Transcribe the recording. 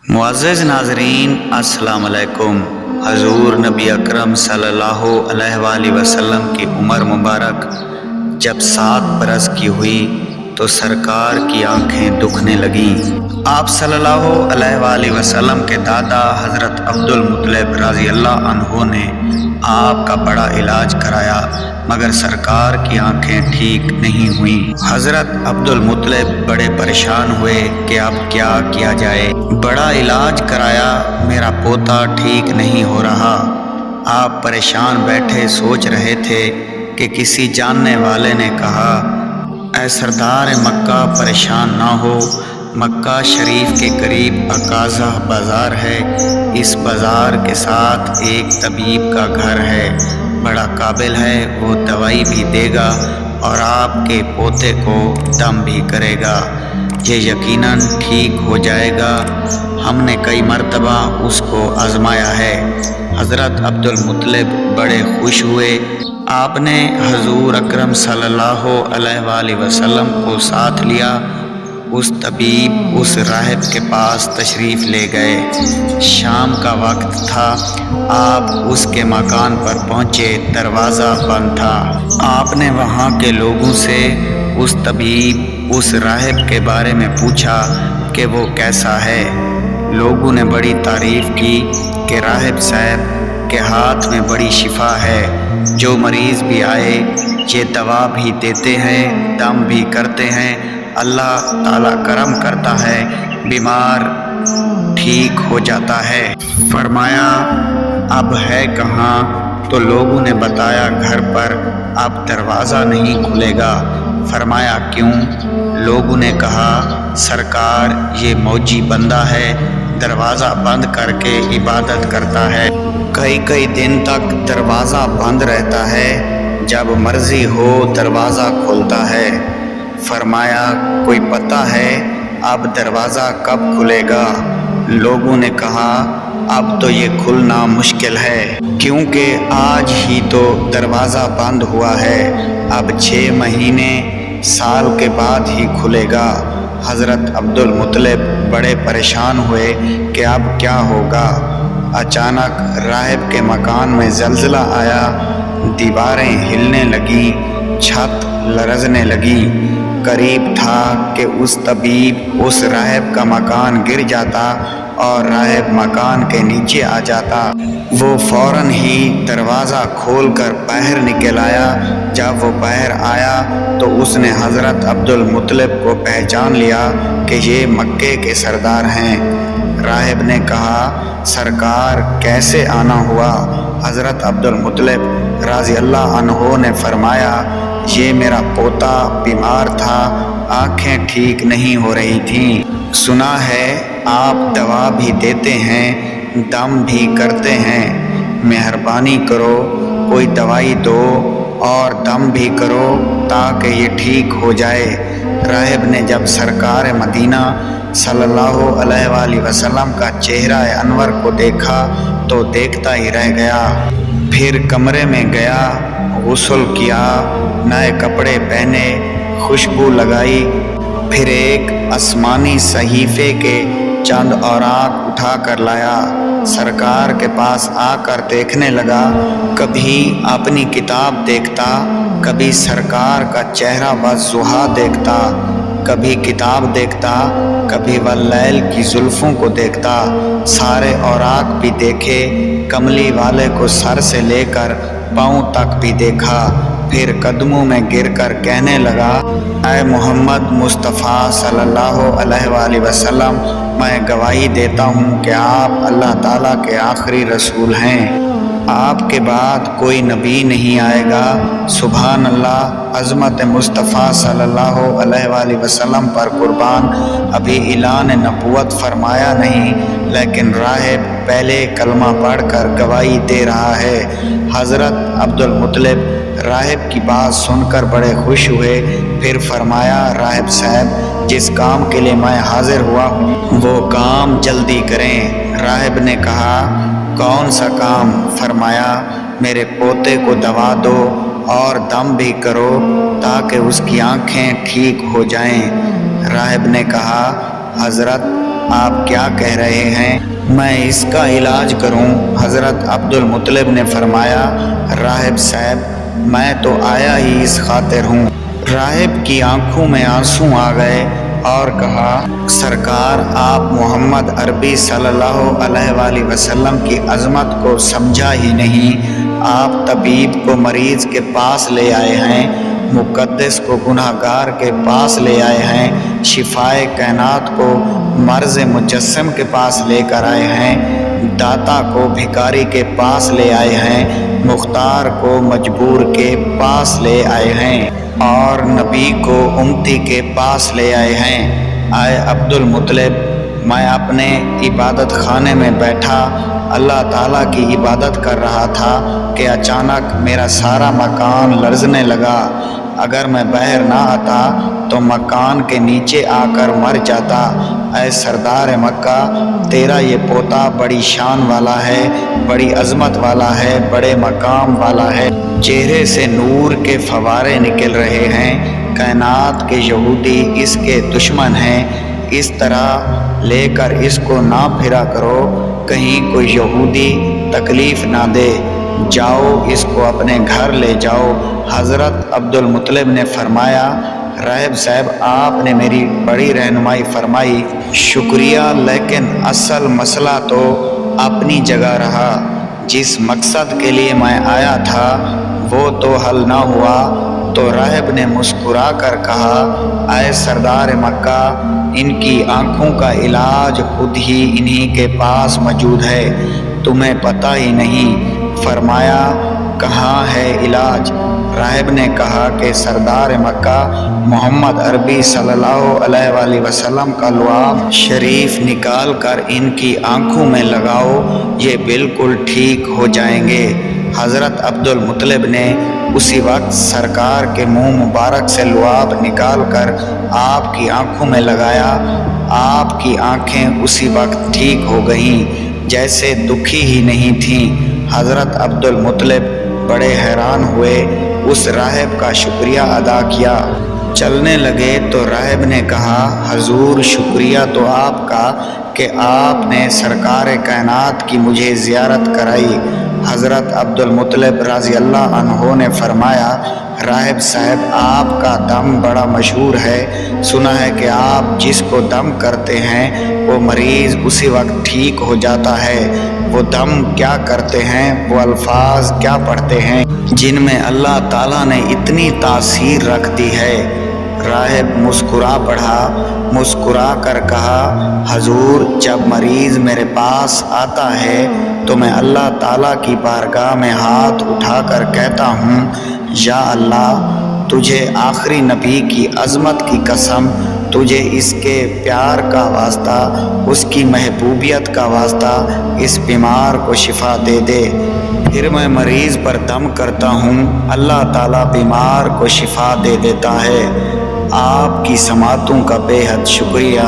मुअज़्ज़िज़ नाज़रीन, अस्सलाम अलैकुम। हज़ूर नबी अकरम सल्लल्लाहु अलैहि वसल्लम की उम्र मुबारक जब 7 बरस की हुई तो सरकार की आंखें दुखने लगीं। आप सल्लल्लाहु अलैहि वसल्लम के दादा हज़रत अब्दुल मुत्तलिब रज़ी अल्लाह अन्हु ने आपका बड़ा इलाज कराया, मगर सरकार की आंखें ठीक नहीं हुईं। हज़रत अब्दुल मुत्तलिब बड़े परेशान हुए कि अब क्या किया जाए। बड़ा इलाज कराया, मेरा पोता ठीक नहीं हो रहा। आप परेशान बैठे सोच रहे थे कि किसी जानने वाले ने कहा, ऐ सरदार मक्का परेशान ना हो, मक्का शरीफ के करीब अकाज़ा बाज़ार है। इस बाज़ार के साथ एक तबीब का घर है, बड़ा काबिल है, वो दवाई भी देगा और आपके पोते को दम भी करेगा। ये यकीनन ठीक हो जाएगा, हमने कई मर्तबा उसको आजमाया है। हज़रत अब्दुल मुत्तलिब बड़े खुश हुए। आपने हजूर अकरम सल्लल्लाहु अलैहि वसल्लम को साथ लिया। उस तबीब उस राहिब के पास तशरीफ़ ले गए। शाम का वक्त था। आप उसके मकान पर पहुँचे, दरवाज़ा बंद था। आपने वहाँ के लोगों से उस तबीब उस राहिब के बारे में पूछा कि वो कैसा है। लोगों ने बड़ी तारीफ़ की कि राहिब साहब के हाथ में बड़ी शिफा है। जो मरीज़ भी आए ये दवा भी देते हैं, दम भी करते हैं। अल्लाह ताला करम करता है, बीमार ठीक हो जाता है। फरमाया अब है कहाँ? तो लोगों ने बताया घर पर। अब दरवाज़ा नहीं खुलेगा। फरमाया क्यों? लोगों ने कहा सरकार ये मौजी बंदा है, दरवाज़ा बंद करके इबादत करता है। कई कई दिन तक दरवाज़ा बंद रहता है, जब मर्ज़ी हो दरवाज़ा खुलता है। फरमाया कोई पता है अब दरवाज़ा कब खुलेगा? लोगों ने कहा अब तो ये खुलना मुश्किल है, क्योंकि आज ही तो दरवाज़ा बंद हुआ है। अब 6 महीने साल के बाद ही खुलेगा। हज़रत अब्दुल मुत्तलिब बड़े परेशान हुए कि अब क्या होगा। अचानक राहिब के मकान में ज़लज़ला आया, दीवारें हिलने लगीं, छत लरज़ने लगी। करीब था कि उस तबीब उस राहिब का मकान गिर जाता और राहिब मकान के नीचे आ जाता। वो फ़ौरन ही दरवाज़ा खोलकर बाहर निकल आया। जब वो बाहर आया तो उसने हज़रत अब्दुल मुत्तलिब को पहचान लिया कि ये मक्के के सरदार हैं। राहिब ने कहा सरकार कैसे आना हुआ? हज़रत अब्दुल मुत्तलिब रज़ी अल्लाह अन्हु ने फरमाया ये मेरा पोता बीमार था, आँखें ठीक नहीं हो रही थीं। सुना है आप दवा भी देते हैं, दम भी करते हैं। मेहरबानी करो कोई दवाई दो और दम भी करो ताकि ये ठीक हो जाए। राहिब ने जब सरकार मदीना सल्लल्लाहु अलैहि वसल्लम का चेहरा अनवर को देखा तो देखता ही रह गया। फिर कमरे में गया, गुस्ल किया, नए कपड़े पहने, खुशबू लगाई। फिर एक आसमानी सहीफ़े के चंद औराक उठा कर लाया। सरकार के पास आकर देखने लगा। कभी अपनी किताब देखता, कभी सरकार का चेहरा वज़ुहा देखता, कभी किताब देखता, कभी वल्लैल की जुल्फ़ों को देखता। सारे औराक भी देखे, कमली वाले को सर से लेकर पाँव तक भी देखा। फिर कदमों में गिरकर कहने लगा, ऐ मोहम्मद मुस्तफ़ा सल्लल्लाहु अलैहि वसल्लम, मैं गवाही देता हूँ कि आप अल्लाह ताला के आखिरी रसूल हैं। आपके बाद कोई नबी नहीं आएगा। सुभान अल्लाह, अज़मत मुस्तफ़ा सल्लल्लाहु अलैहि वसल्लम पर कुर्बान, अभी ऐलान नबूवत फरमाया नहीं, लेकिन राहिब पहले कलमा पढ़कर गवाही दे रहा है। हज़रत अब्दुल मुत्तलिब राहिब की बात सुनकर बड़े खुश हुए। फिर फरमाया राहिब साहब जिस काम के लिए मैं हाजिर हुआ हूँ वो काम जल्दी करें। राहिब ने कहा कौन सा काम? फरमाया मेरे पोते को दवा दो और दम भी करो ताकि उसकी आंखें ठीक हो जाएं। राहिब ने कहा हज़रत آپ کیا کہہ رہے ہیں، میں اس کا علاج کروں؟ حضرت عبدالمطلب نے فرمایا، راہب صاحب میں تو آیا ہی اس خاطر ہوں۔ راہب کی آنکھوں میں آنسو آ گئے اور کہا، سرکار آپ محمد عربی صلی اللہ علیہ وآلہ وسلم کی عظمت کو سمجھا ہی نہیں۔ آپ طبیب کو مریض کے پاس لے آئے ہیں، مقدس کو گناہ گار کے پاس لے آئے ہیں، شفائے کائنات کو مرض مجسم کے پاس لے کر آئے ہیں، داتا کو بھکاری کے پاس لے آئے ہیں، مختار کو مجبور کے پاس لے آئے ہیں، اور نبی کو امتی کے پاس لے آئے ہیں۔ اے عبدالمطلب، میں اپنے عبادت خانے میں بیٹھا اللہ تعالیٰ کی عبادت کر رہا تھا کہ اچانک میرا سارا مکان لرزنے لگا۔ اگر میں باہر نہ آتا تو مکان کے نیچے آ کر مر جاتا۔ اے سردار مکہ، تیرا یہ پوتا بڑی شان والا ہے، بڑی عظمت والا ہے، بڑے مقام والا ہے، چہرے سے نور کے فوارے نکل رہے ہیں، کائنات کے یہودی اس کے دشمن ہیں، اس طرح لے کر اس کو نہ پھرا کرو، کہیں کوئی یہودی تکلیف نہ دے، جاؤ اس کو اپنے گھر لے جاؤ۔ حضرت عبدالمطلب نے فرمایا، راہب صاحب آپ نے میری بڑی رہنمائی فرمائی، شکریہ، لیکن اصل مسئلہ تو اپنی جگہ رہا، جس مقصد کے لیے میں آیا تھا وہ تو حل نہ ہوا۔ تو راہب نے مسکرا کر کہا، اے سردار مکہ، ان کی آنکھوں کا علاج خود ہی انہی کے پاس موجود ہے، تمہیں پتہ ہی نہیں۔ فرمایا، کہاں ہے علاج؟ راہب نے کہا کہ سردار مکہ، محمد عربی صلی اللہ علیہ وآلہ وسلم کا لعاب شریف نکال کر ان کی آنکھوں میں لگاؤ، یہ بالکل ٹھیک ہو جائیں گے۔ حضرت عبدالمطلب نے اسی وقت سرکار کے منہ مبارک سے لعاب نکال کر آپ کی آنکھوں میں لگایا۔ آپ کی آنکھیں اسی وقت ٹھیک ہو گئیں، جیسے دکھی ہی نہیں تھیں۔ حضرت عبدالمطلب بڑے حیران ہوئے، اس راہب کا شکریہ ادا کیا۔ چلنے لگے تو راہب نے کہا، حضور شکریہ تو آپ کا کہ آپ نے سرکار کائنات کی مجھے زیارت کرائی۔ حضرت عبدالمطلب رضی اللہ عنہ نے فرمایا، راہب صاحب آپ کا دم بڑا مشہور ہے، سنا ہے کہ آپ جس کو دم کرتے ہیں وہ مریض اسی وقت ٹھیک ہو جاتا ہے۔ وہ دم کیا کرتے ہیں، وہ الفاظ کیا پڑھتے ہیں جن میں اللہ تعالیٰ نے اتنی تاثیر رکھ دی ہے؟ راہب مسکرا پڑا، مسکرا کر کہا، حضور جب مریض میرے پاس آتا ہے تو میں اللہ تعالیٰ کی بارگاہ میں ہاتھ اٹھا کر کہتا ہوں، یا اللہ تجھے آخری نبی کی عظمت کی قسم، تجھے اس کے پیار کا واسطہ، اس کی محبوبیت کا واسطہ اس بیمار کو شفا دے دے۔ پھر میں مریض پر دم کرتا ہوں، اللہ تعالیٰ بیمار کو شفا دے دیتا ہے۔ آپ کی سماعتوں کا بے حد شکریہ۔